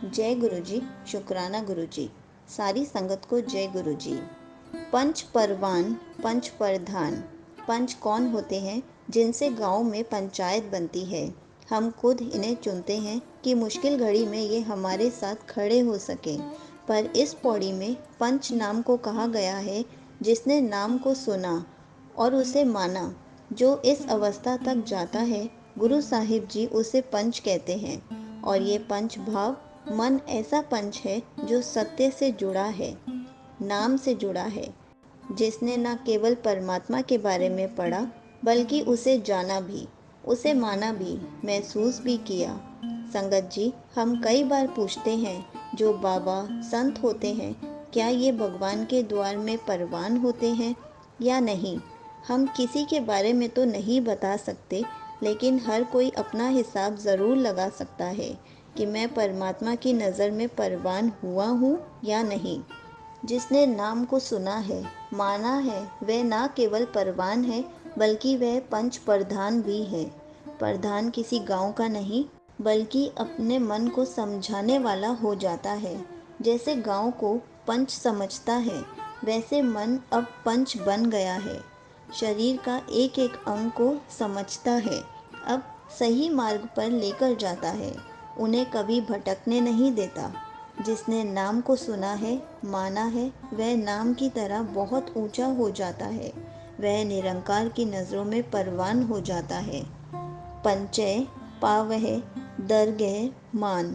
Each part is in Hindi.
जय गुरु जी। शुक्राना गुरु जी। सारी संगत को जय गुरु जी। पंच परवान, पंच प्रधान। पंच कौन होते हैं? जिनसे गांव में पंचायत बनती है। हम खुद इन्हें चुनते हैं कि मुश्किल घड़ी में ये हमारे साथ खड़े हो सके। पर इस पौड़ी में पंच नाम को कहा गया है जिसने नाम को सुना और उसे माना। जो इस अवस्था तक जाता है, गुरु साहिब जी उसे पंच कहते हैं। और ये पंच भाव मन ऐसा पंच है जो सत्य से जुड़ा है, नाम से जुड़ा है, जिसने न केवल परमात्मा के बारे में पढ़ा बल्कि उसे जाना भी, उसे माना भी, महसूस भी किया। संगत जी, हम कई बार पूछते हैं, जो बाबा संत होते हैं, क्या ये भगवान के द्वार में परवान होते हैं या नहीं? हम किसी के बारे में तो नहीं बता सकते, लेकिन हर कोई अपना हिसाब ज़रूर लगा सकता है कि मैं परमात्मा की नज़र में परवान हुआ हूँ या नहीं। जिसने नाम को सुना है, माना है, वह ना केवल परवान है बल्कि वह पंच प्रधान भी है। प्रधान किसी गांव का नहीं, बल्कि अपने मन को समझाने वाला हो जाता है। जैसे गांव को पंच समझता है, वैसे मन अब पंच बन गया है। शरीर का एक एक अंग को समझता है, अब सही मार्ग पर लेकर जाता है, उन्हें कभी भटकने नहीं देता। जिसने नाम को सुना है, माना है, वह नाम की तरह बहुत ऊंचा हो जाता है। वह निरंकार की नज़रों में परवान हो जाता है। पंचय पावह दरगह मान।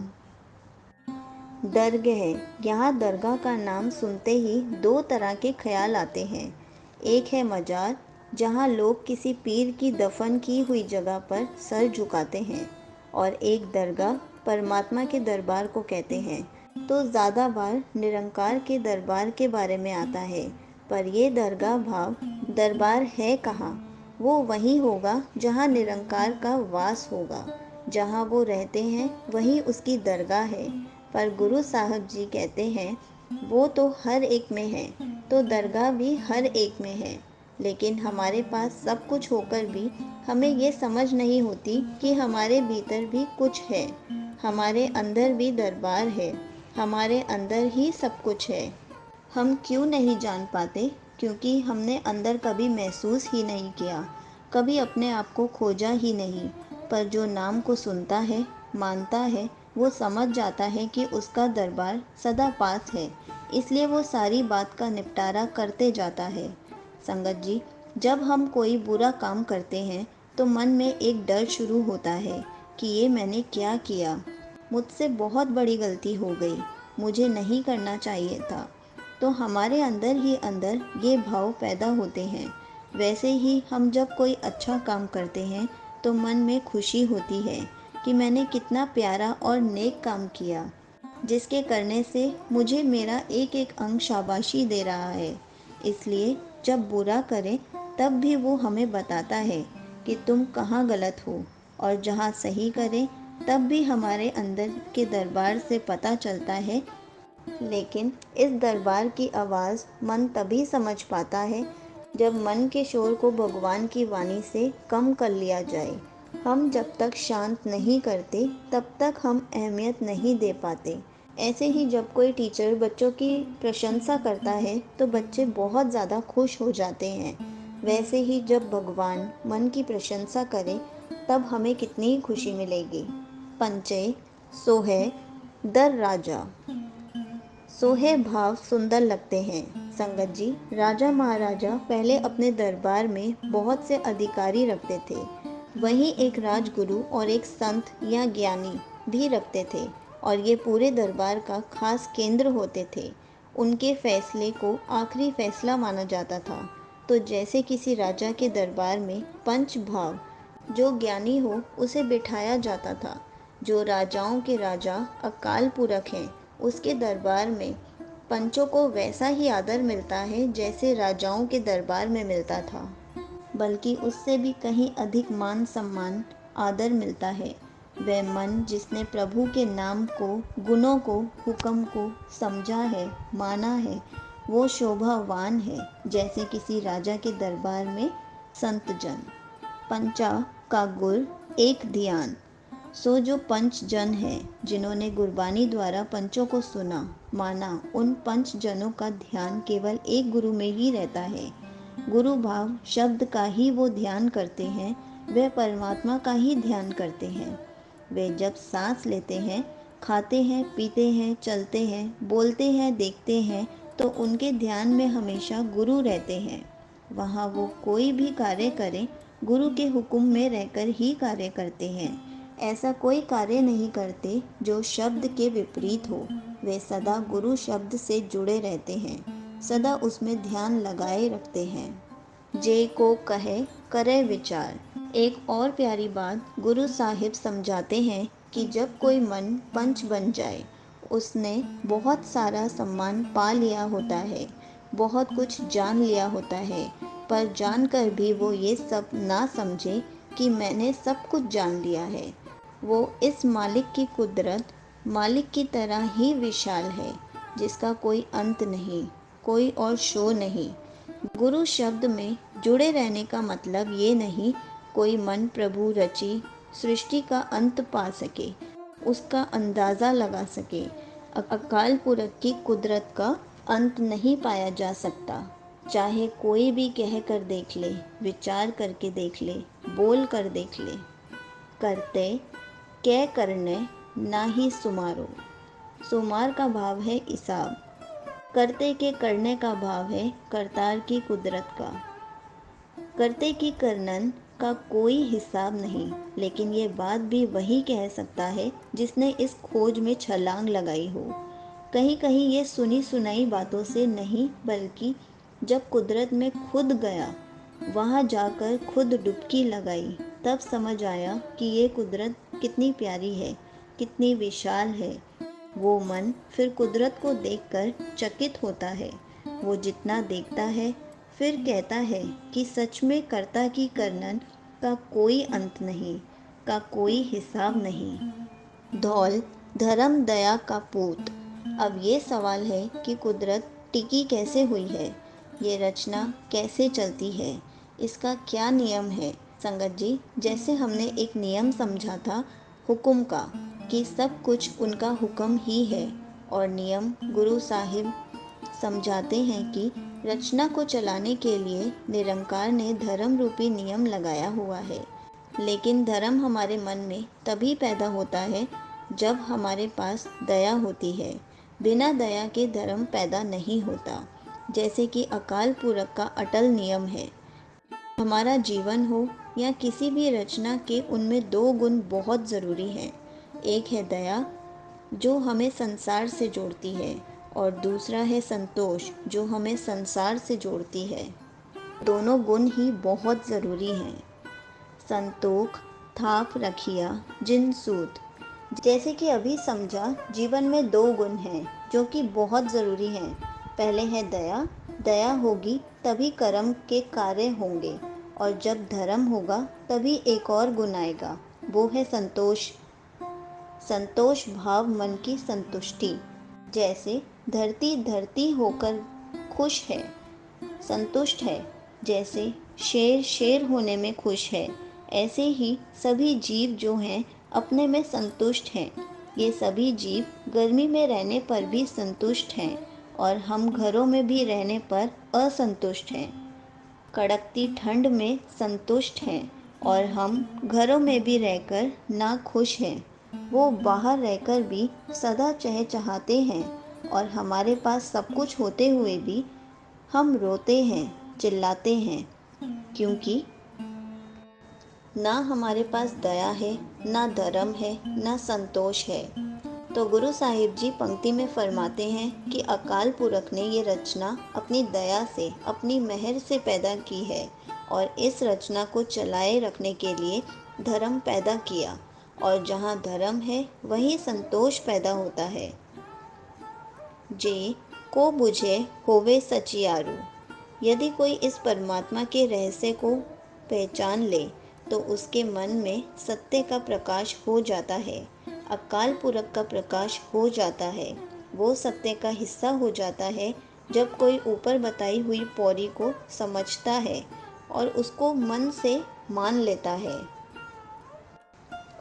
दरगह, यहाँ दरगाह का नाम सुनते ही दो तरह के ख्याल आते हैं। एक है मजार, जहाँ लोग किसी पीर की दफन की हुई जगह पर सर झुकाते हैं, और एक दरगाह परमात्मा के दरबार को कहते हैं। तो ज़्यादा बार निरंकार के दरबार के बारे में आता है। पर ये दरगाह भाव दरबार है कहाँ? वो वहीं होगा जहाँ निरंकार का वास होगा। जहाँ वो रहते हैं वहीं उसकी दरगाह है। पर गुरु साहब जी कहते हैं, वो तो हर एक में है, तो दरगाह भी हर एक में है। लेकिन हमारे पास सब कुछ होकर भी हमें ये समझ नहीं होती कि हमारे भीतर भी कुछ है, हमारे अंदर भी दरबार है, हमारे अंदर ही सब कुछ है। हम क्यों नहीं जान पाते? क्योंकि हमने अंदर कभी महसूस ही नहीं किया, कभी अपने आप को खोजा ही नहीं। पर जो नाम को सुनता है, मानता है, वो समझ जाता है कि उसका दरबार सदा पास है, इसलिए वो सारी बात का निपटारा करते जाता है। संगत जी, जब हम कोई बुरा काम करते हैं तो मन में एक डर शुरू होता है कि ये मैंने क्या किया, मुझसे बहुत बड़ी गलती हो गई, मुझे नहीं करना चाहिए था। तो हमारे अंदर ही अंदर ये भाव पैदा होते हैं। वैसे ही हम जब कोई अच्छा काम करते हैं तो मन में खुशी होती है कि मैंने कितना प्यारा और नेक काम किया, जिसके करने से मुझे मेरा एक एक अंग शाबाशी दे रहा है। इसलिए जब बुरा करें तब भी वो हमें बताता है कि तुम कहाँ गलत हो, और जहाँ सही करें तब भी हमारे अंदर के दरबार से पता चलता है। लेकिन इस दरबार की आवाज़ मन तभी समझ पाता है जब मन के शोर को भगवान की वाणी से कम कर लिया जाए। हम जब तक शांत नहीं करते तब तक हम अहमियत नहीं दे पाते। ऐसे ही जब कोई टीचर बच्चों की प्रशंसा करता है तो बच्चे बहुत ज़्यादा खुश हो जाते हैं। वैसे ही जब भगवान मन की प्रशंसा करे तब हमें कितनी खुशी मिलेगी। पंचय सोहे दर राजा। सोहे भाव सुंदर लगते हैं। संगत जी, राजा महाराजा पहले अपने दरबार में बहुत से अधिकारी रखते थे। वहीं एक राजगुरु और एक संत या ज्ञानी भी रखते थे, और ये पूरे दरबार का खास केंद्र होते थे। उनके फैसले को आखिरी फैसला माना जाता था। तो जैसे किसी राजा के दरबार में पंच भाव, जो ज्ञानी हो उसे बिठाया जाता था। जो राजाओं के राजा अकाल पुरख हैं, उसके दरबार में पंचों को वैसा ही आदर मिलता है जैसे राजाओं के दरबार में मिलता था, बल्कि उससे भी कहीं अधिक मान सम्मान, आदर मिलता है। वह मन जिसने प्रभु के नाम को, गुणों को, हुक्म को समझा है, माना है, वो शोभावान है जैसे किसी राजा के दरबार में संत जन। पंचा का गुर एक ध्यान। सो जो पंच जन हैं जिन्होंने गुरबानी द्वारा पंचों को सुना माना, उन पंच जनों का ध्यान केवल एक गुरु में ही रहता है। गुरु भाव शब्द का ही वो ध्यान करते हैं, वे परमात्मा का ही ध्यान करते हैं। वे जब सांस लेते हैं, खाते हैं, पीते हैं, चलते हैं, बोलते हैं, देखते हैं, तो उनके ध्यान में हमेशा गुरु रहते हैं। वहाँ वो कोई भी कार्य करें, गुरु के हुक्म में रहकर ही कार्य करते हैं। ऐसा कोई कार्य नहीं करते जो शब्द के विपरीत हो। वे सदा गुरु शब्द से जुड़े रहते हैं, सदा उसमें ध्यान लगाए रखते हैं। जे को कहे करे विचार। एक और प्यारी बात गुरु साहिब समझाते हैं कि जब कोई मन पंच बन जाए, उसने बहुत सारा सम्मान पा लिया होता है, बहुत कुछ जान लिया होता है, पर जानकर भी वो ये सब ना समझे कि मैंने सब कुछ जान लिया है। वो इस मालिक की कुदरत, मालिक की तरह ही विशाल है, जिसका कोई अंत नहीं, कोई और शो नहीं। गुरु शब्द में जुड़े रहने का मतलब ये नहीं कोई मन प्रभु रची सृष्टि का अंत पा सके, उसका अंदाज़ा लगा सके। अकाल पुरख की कुदरत का अंत नहीं पाया जा सकता। चाहे कोई भी कह कर देख ले, विचार करके देख ले, बोल कर देख ले। करते कै करने ना ही सुमारो। सुमार का भाव है हिसाब, करते के करने का भाव है करतार की कुदरत का। करते की करनन का कोई हिसाब नहीं, लेकिन ये बात भी वही कह सकता है जिसने इस खोज में छलांग लगाई हो। कहीं कहीं ये सुनी सुनाई बातों से नहीं, बल्कि जब कुदरत में खुद गया, वहाँ जाकर खुद डुबकी लगाई, तब समझ आया कि ये कुदरत कितनी प्यारी है, कितनी विशाल है। वो मन फिर कुदरत को देखकर चकित होता है। वो जितना देखता है, फिर कहता है कि सच में कर्ता की करनन का कोई अंत नहीं, का कोई हिसाब नहीं। धौल धर्म दया का पूत। अब ये सवाल है कि कुदरत टिकी कैसे हुई है, ये रचना कैसे चलती है, इसका क्या नियम है। संगत जी, जैसे हमने एक नियम समझा था हुक्म का, कि सब कुछ उनका हुक्म ही है, और नियम गुरु साहिब समझाते हैं कि रचना को चलाने के लिए निरंकार ने धर्म रूपी नियम लगाया हुआ है। लेकिन धर्म हमारे मन में तभी पैदा होता है जब हमारे पास दया होती है। बिना दया के धर्म पैदा नहीं होता। जैसे कि अकाल पुरख का अटल नियम है, हमारा जीवन हो या किसी भी रचना के, उनमें दो गुण बहुत ज़रूरी हैं। एक है दया, जो हमें संसार से जोड़ती है, और दूसरा है संतोष, जो हमें संसार से जोड़ती है। दोनों गुण ही बहुत ज़रूरी हैं। संतोख थाप रखिया जिन सूत। जैसे कि अभी समझा, जीवन में दो गुण हैं जो कि बहुत ज़रूरी हैं। पहले है दया, दया होगी तभी कर्म के कार्य होंगे, और जब धर्म होगा तभी एक और गुण आएगा, वो है संतोष। संतोष भाव मन की संतुष्टि। जैसे धरती धरती होकर खुश है, संतुष्ट है, जैसे शेर शेर होने में खुश है, ऐसे ही सभी जीव जो हैं अपने में संतुष्ट हैं। ये सभी जीव गर्मी में रहने पर भी संतुष्ट हैं, और हम घरों में भी रहने पर असंतुष्ट हैं। कड़कती ठंड में संतुष्ट हैं, और हम घरों में भी रहकर ना खुश हैं। वो बाहर रहकर भी सदा चहचहाते हैं, और हमारे पास सब कुछ होते हुए भी हम रोते हैं, चिल्लाते हैं, क्योंकि ना हमारे पास दया है, ना धर्म है, ना संतोष है। तो गुरु साहिब जी पंक्ति में फरमाते हैं कि अकाल पुरख ने ये रचना अपनी दया से, अपनी मेहर से पैदा की है, और इस रचना को चलाए रखने के लिए धर्म पैदा किया, और जहाँ धर्म है वहीं संतोष पैदा होता है। जे को बुझे होवे सचियारू। यदि कोई इस परमात्मा के रहस्य को पहचान ले, तो उसके मन में सत्य का प्रकाश हो जाता है, अकाल पुरख का प्रकाश हो जाता है। वो सत्य का हिस्सा हो जाता है जब कोई ऊपर बताई हुई पौड़ी को समझता है और उसको मन से मान लेता है,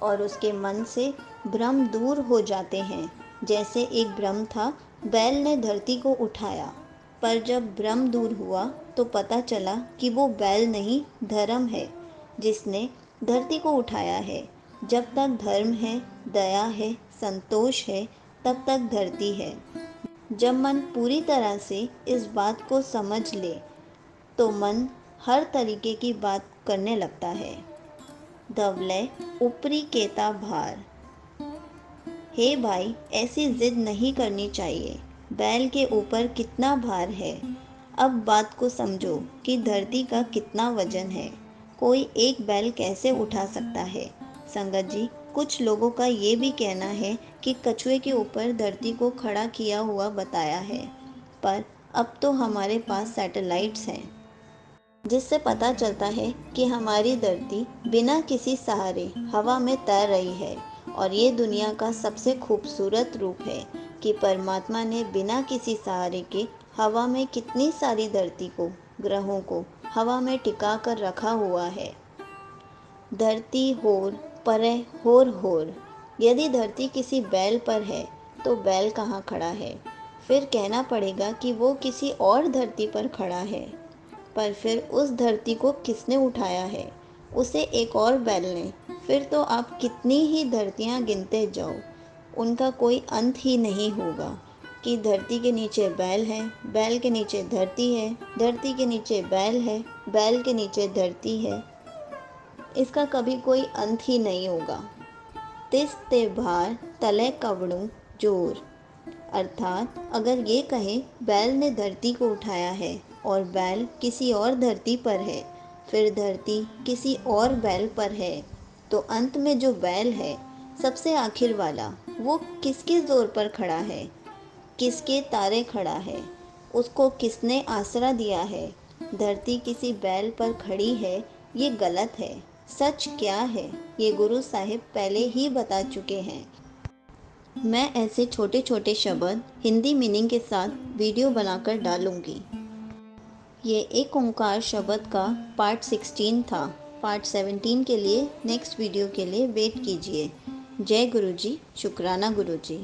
और उसके मन से भ्रम दूर हो जाते हैं। जैसे एक भ्रम था, बैल ने धरती को उठाया, पर जब भ्रम दूर हुआ तो पता चला कि वो बैल नहीं, धर्म है जिसने धरती को उठाया है। जब तक धर्म है, दया है, संतोष है, तब तक धरती है। जब मन पूरी तरह से इस बात को समझ ले तो मन हर तरीके की बात करने लगता है। धवले ऊपरी केता भार। हे भाई, ऐसी जिद नहीं करनी चाहिए। बैल के ऊपर कितना भार है। अब बात को समझो कि धरती का कितना वजन है। कोई एक बैल कैसे उठा सकता है। संगत जी, कुछ लोगों का ये भी कहना है कि कछुए के ऊपर धरती को खड़ा किया हुआ बताया है, पर अब तो हमारे पास सैटेलाइट्स हैं जिससे पता चलता है कि हमारी धरती बिना किसी सहारे हवा में तैर रही है। और ये दुनिया का सबसे खूबसूरत रूप है कि परमात्मा ने बिना किसी सहारे के हवा में कितनी सारी धरती को, ग्रहों को हवा में टिका कर रखा हुआ है। धरती होर परे होर होर। यदि धरती किसी बैल पर है तो बैल कहाँ खड़ा है। फिर कहना पड़ेगा कि वो किसी और धरती पर खड़ा है, पर फिर उस धरती को किसने उठाया है। उसे एक और बैल ने। फिर तो आप कितनी ही धरतियाँ गिनते जाओ, उनका कोई अंत ही नहीं होगा कि धरती के नीचे बैल है, बैल के नीचे धरती है, धरती के नीचे बैल है, बैल के नीचे धरती है। इसका कभी कोई अंत ही नहीं होगा। तिस ते भार तले कवड़ू जोर। अर्थात अगर ये कहें बैल ने धरती को उठाया है और बैल किसी और धरती पर है, फिर धरती किसी और बैल पर है, तो अंत में जो बैल है, सबसे आखिर वाला, वो किसके जोर पर खड़ा है, किसके तारे खड़ा है, उसको किसने आसरा दिया है। धरती किसी बैल पर खड़ी है, ये गलत है। सच क्या है, ये गुरु साहिब पहले ही बता चुके हैं। मैं ऐसे छोटे छोटे शब्द हिंदी मीनिंग के साथ वीडियो बनाकर डालूंगी। ये एक ओंकार शब्द का पार्ट 16 था। पार्ट 17 के लिए, नेक्स्ट वीडियो के लिए वेट कीजिए। जय गुरु जी, शुक्राना गुरु जी।